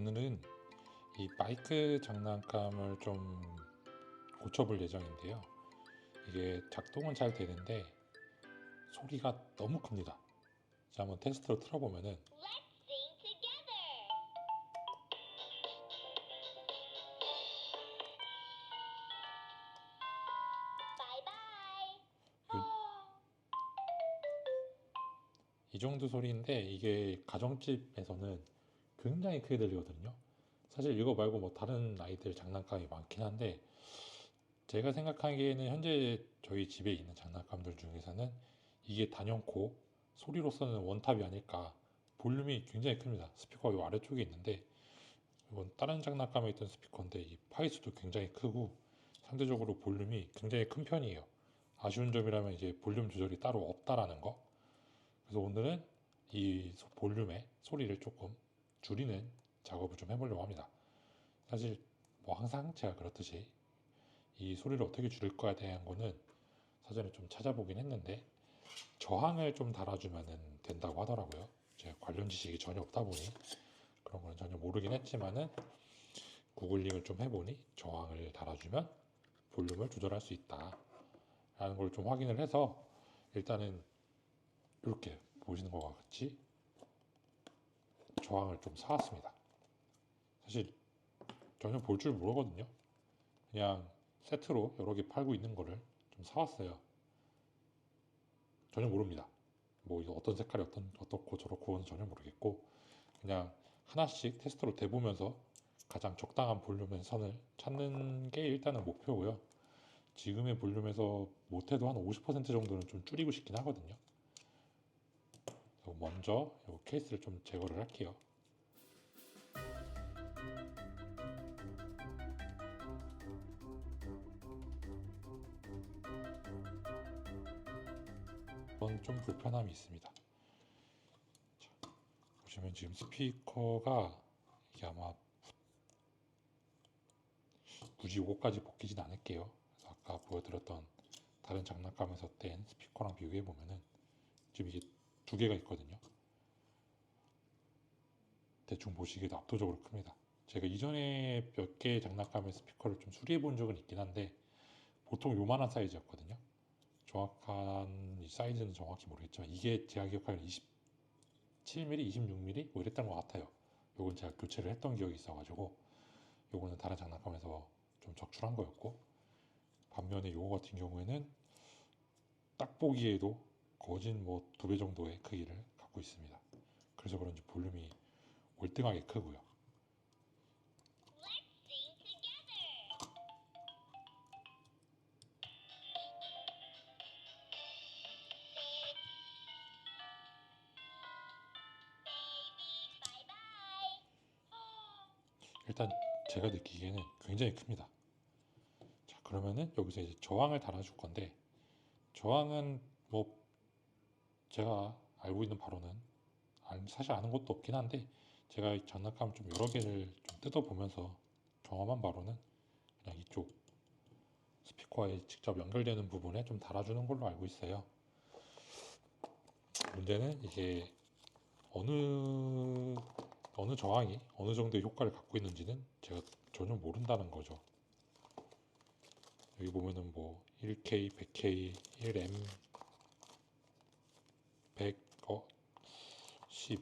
오늘은 이 마이크 장난감을 좀 고쳐볼 예정인데요. 이게 작동은 잘 되는데 소리가 너무 큽니다. 자, 한번 테스트로 틀어보면은 이 정도 소리인데 이게 가정집에서는 굉장히 크게 들리거든요. 사실 이거 말고 뭐 다른 아이들 장난감이 많긴 한데 제가 생각하기에는 현재 저희 집에 있는 장난감들 중에서는 이게 단연코 소리로서는 원탑이 아닐까. 볼륨이 굉장히 큽니다. 스피커가 이 아래쪽에 있는데 이건 다른 장난감에 있던 스피커인데 이 파이스도 굉장히 크고 상대적으로 볼륨이 굉장히 큰 편이에요. 아쉬운 점이라면 이제 볼륨 조절이 따로 없다라는 거. 그래서 오늘은 이 볼륨의 소리를 조금 줄이는 작업을 좀 해보려고 합니다. 사실 뭐 항상 제가 그렇듯이 이 소리를 어떻게 줄일 거에 대한 거는 사전에 좀 찾아보긴 했는데 저항을 좀 달아주면 된다고 하더라고요. 제가 관련 지식이 전혀 없다 보니 그런 거는 전혀 모르긴 했지만은 구글링을 좀 해보니 저항을 달아주면 볼륨을 조절할 수 있다 라는 걸 좀 확인을 해서 일단은 이렇게 보시는 것과 같이 저항을 좀 사왔습니다. 사실 전혀 볼 줄 모르거든요. 그냥 세트로 여러 개 팔고 있는 거를 좀 사왔어요. 전혀 모릅니다. 뭐 어떤 색깔이 어떻고 저렇고는 전혀 모르겠고 그냥 하나씩 테스트로 대보면서 가장 적당한 볼륨의 선을 찾는 게 일단은 목표고요. 지금의 볼륨에서 못해도 한 50% 정도는 좀 줄이고 싶긴 하거든요. 먼저 이 케이스를 좀 제거를 할게요. 이건 좀 불편함이 있습니다. 자, 보시면 지금 스피커가 이게 아마 굳이 이거까지 벗기진 않을게요. 그래서 아까 보여드렸던 다른 장난감에서 뗀 스피커랑 비교해 보면은 지금 이게 두 개가 있거든요. 대충 보시기에도 압도적으로 큽니다. 제가 이전에 몇 개의 장난감의 스피커를 좀 수리해 본 적은 있긴 한데 보통 요만한 사이즈였거든요. 정확한 이 사이즈는 정확히 모르겠지만 이게 제가 기억하기로 27mm, 26mm 뭐 이랬던 것 같아요. 요건 제가 교체를 했던 기억이 있어가지고 요거는 다른 장난감에서 좀 적출한 거였고 반면에 요거 같은 경우에는 딱 보기에도 거진 뭐 2배 정도의 크기를 갖고 있습니다. 그래서 그런지 볼륨이 월등하게 크고요. 일단 제가 느끼기에는 굉장히 큽니다. 자, 그러면은 여기서 이제 저항을 달아줄 건데 저항은 뭐 제가 알고 있는 바로는 사실 아는 것도 없긴 한데 제가 이 장난감 좀 여러 개를 좀 뜯어보면서 경험한 바로는 그냥 이쪽 스피커에 직접 연결되는 부분에 좀 달아주는 걸로 알고 있어요. 문제는 이게 어느 저항이 어느 정도의 효과를 갖고 있는지는 제가 전혀 모른다는 거죠. 여기 보면은 뭐 1K, 100K, 1M, 100, 10,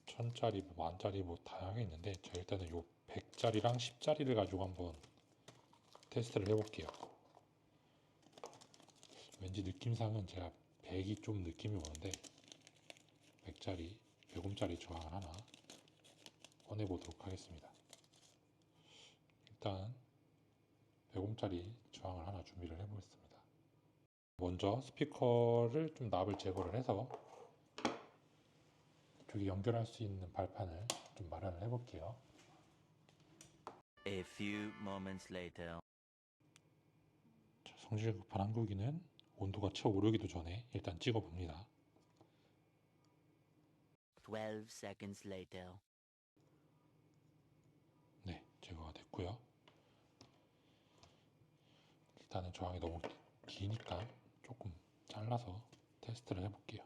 1000짜리, 뭐 만짜리 뭐 다양하게 있는데 제가 일단은 요 100짜리랑 10짜리를 가지고 한번 테스트를 해볼게요. 왠지 느낌상은 제가 100이 좀 느낌이 오는데 100짜리, 100옴짜리 저항을 하나 꺼내보도록 하겠습니다. 일단 100옴짜리 저항을 하나 준비를 해보겠습니다. 먼저 스피커를 좀 납을 제거를 해서 이쪽에 연결할 수 있는 발판을 좀 마련을 해볼게요. A few moments later. 자, 성질 급한 한국인은 온도가 채 오르기도 전에 일단 찍어봅니다. 12 seconds later. 네, 제거가 됐고요. 일단은 저항이 너무 기니까 조금 잘라서 테스트를 해볼게요.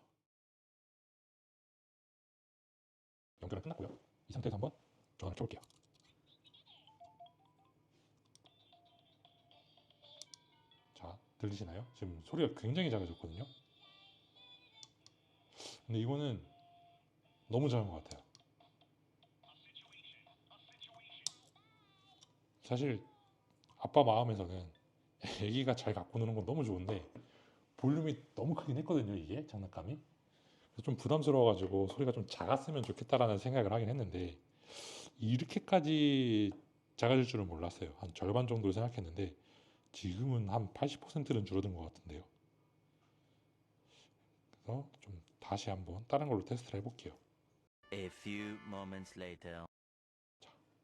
연결은 끝났고요. 이 상태에서 한번 전원을 켜볼게요. 자, 들리시나요? 지금 소리가 굉장히 작아졌거든요. 근데 이거는 너무 작은 것 같아요. 사실 아빠 마음에서는 애기가 잘 갖고 노는 건 너무 좋은데 볼륨이 너무 크긴 했거든요, 이게 장난감이. 그래서 좀 부담스러워가지고 소리가 좀 작았으면 좋겠다라는 생각을 하긴 했는데 이렇게까지 작아질 줄은 몰랐어요. 한 절반 정도를 생각했는데 지금은 한 80%는 줄어든 것 같은데요. 그래서 좀 다시 한번 다른 걸로 테스트를 해볼게요. A few moments later.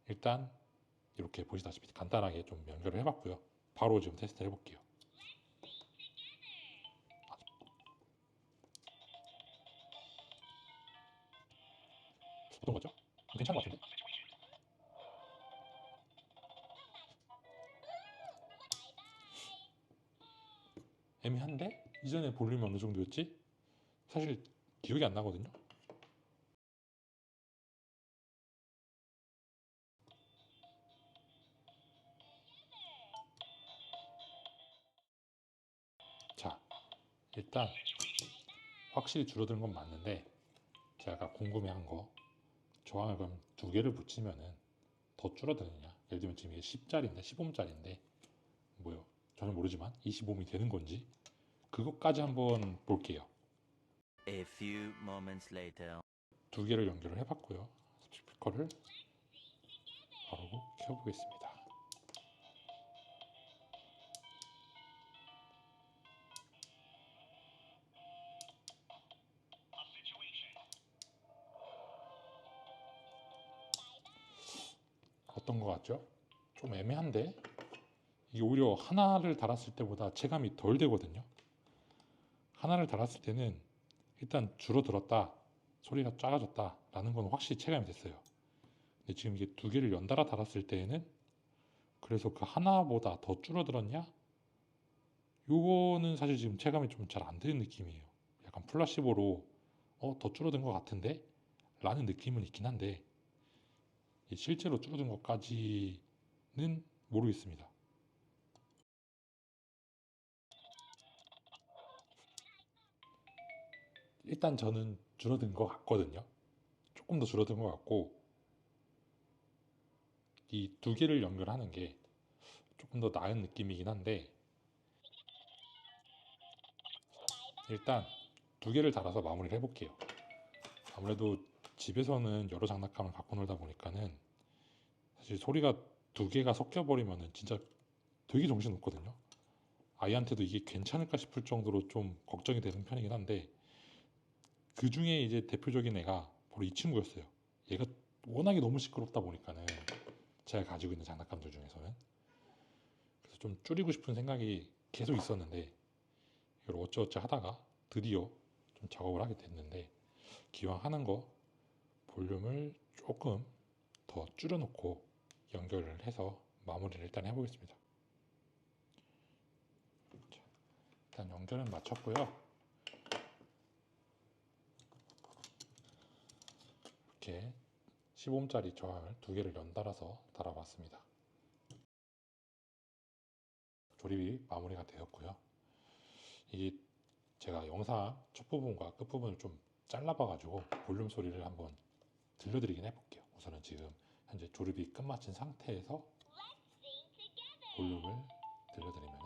일단 이렇게 보시다시피 간단하게 좀 연결을 해봤고요. 바로 지금 테스트 해볼게요. 어떤 거죠? 괜찮은 것 같은데? 애매한데? 이전에 볼륨이 어느 정도였지? 사실 기억이 안 나거든요. 자, 일단 확실히 줄어드는 건 맞는데 제가 아까 궁금해한 거 저항을 그럼 두 개를 붙이면은 더 줄어드느냐? 예를 들면 지금 이게 10짜리인데 15짜리인데 뭐요? 전혀 모르지만 25이 되는 건지 그것까지 한번 볼게요. A few moments later. 두 개를 연결을 해봤고요. 스피커를 바로 켜보겠습니다. 어떤 것 같죠? 좀 애매한데 이게 오히려 하나를 달았을 때보다 체감이 덜 되거든요. 하나를 달았을 때는 일단 줄어들었다, 소리가 작아졌다 라는 건 확실히 체감이 됐어요. 근데 지금 이게 두 개를 연달아 달았을 때에는 그래서 그 하나보다 더 줄어들었냐? 요거는 사실 지금 체감이 좀 잘 안 되는 느낌이에요. 약간 플라시보로 더 줄어든 것 같은데? 라는 느낌은 있긴 한데 실제로 줄어든 것까지는 모르겠습니다. 일단 저는 줄어든 것 같거든요. 조금 더 줄어든 것 같고 이 두 개를 연결하는 게 조금 더 나은 느낌이긴 한데 일단 두 개를 달아서 마무리를 해볼게요. 아무래도 집에서는 여러 장난감을 갖고 놀다 보니까는 사실 소리가 두 개가 섞여 버리면은 진짜 되게 정신없거든요. 아이한테도 이게 괜찮을까 싶을 정도로 좀 걱정이 되는 편이긴 한데 그 중에 이제 대표적인 애가 바로 이 친구였어요. 얘가 워낙에 너무 시끄럽다 보니까는 제가 가지고 있는 장난감들 중에서는 그래서 좀 줄이고 싶은 생각이 계속 있었는데 이걸 어쩌어쩌 하다가 드디어 좀 작업을 하게 됐는데 기왕 하는 거 볼륨을 조금 더 줄여놓고 연결을 해서 마무리를 일단 해보겠습니다. 자, 일단 연결은 마쳤고요. 이렇게 15음짜리 저항을 두 개를 연달아서 달아봤습니다. 조립이 마무리가 되었고요. 이게 제가 영상 첫 부분과 끝 부분을 좀 잘라봐가지고 볼륨 소리를 한번 들려드리긴 해볼게요. 우선은 지금 현재 조립이 끝마친 상태에서 볼륨을 들려드리면은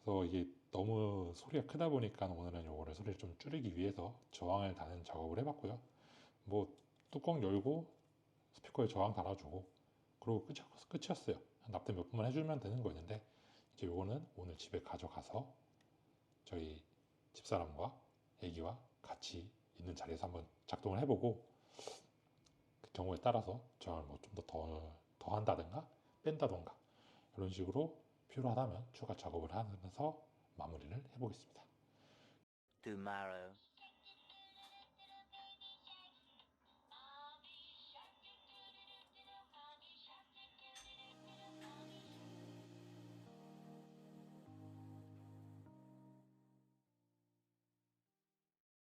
그래서 이게 너무 소리가 크다 보니까 오늘은 요거를 소리를 좀 줄이기 위해서 저항을 다는 작업을 해봤고요. 뭐 뚜껑 열고 스피커에 저항 달아주고 그리고 끝이었어요. 납땜 몇 번만 해주면 되는 거였는데 이제 요거는 오늘 집에 가져가서 저희 집사람과 애기와 같이 있는 자리에서 한번 작동을 해보고 그 경우에 따라서 저항을 뭐 좀 더 한다든가 뺀다든가 이런 식으로 필요하다면 추가 작업을 하면서 마무리를 해보겠습니다. Tomorrow.